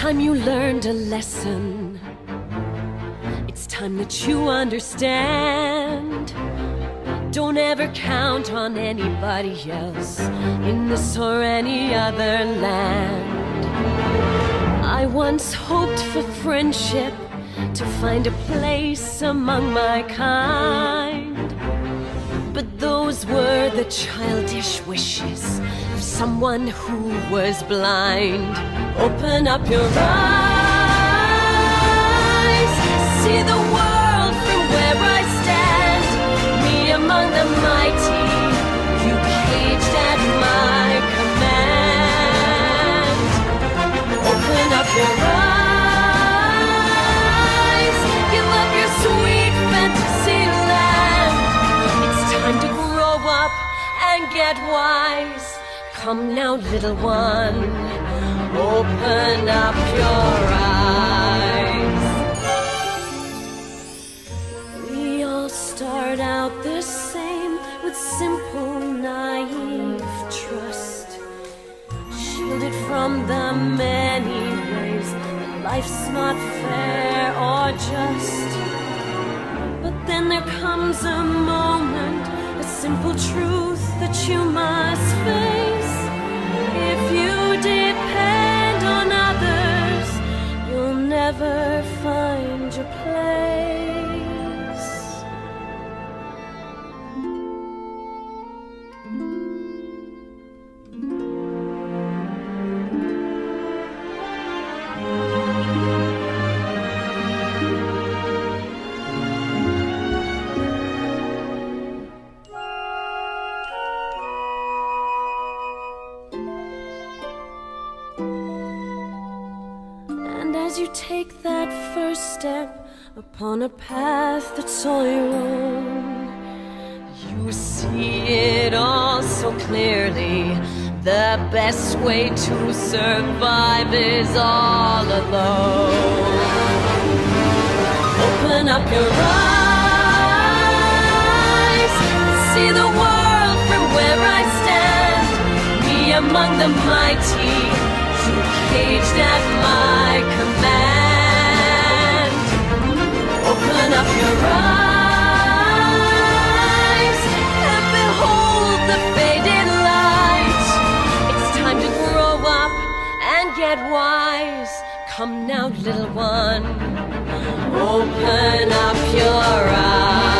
time you learned a lesson. It's time that you understand. Don't ever count on anybody else in this or any other land. I once hoped for friendship, to find a place among my kind. But those were the childish wishes of someone who was blind. Open up your eyes, see the world from where I stand. Me among the mighty, you caged at my command. Open up your eyes, give up your sweet fantasy land. It's time to grow up and get wise. Come now, little one, open up your eyes. We all start out the same, with simple, naive trust, shielded from the many ways that life's not fair or just. But then there comes a moment, a simple truth that you must face. If you depend on others, you'll never find your place. As you take that first step upon a path that's all your own, you see it all so clearly. The best way to survive is all alone. Open up your eyes, see the world from where I stand. Me among the mighty, you caged at my command. Open up your eyes and behold the faded light. It's time to grow up and get wise. Come now, little one, open up your eyes.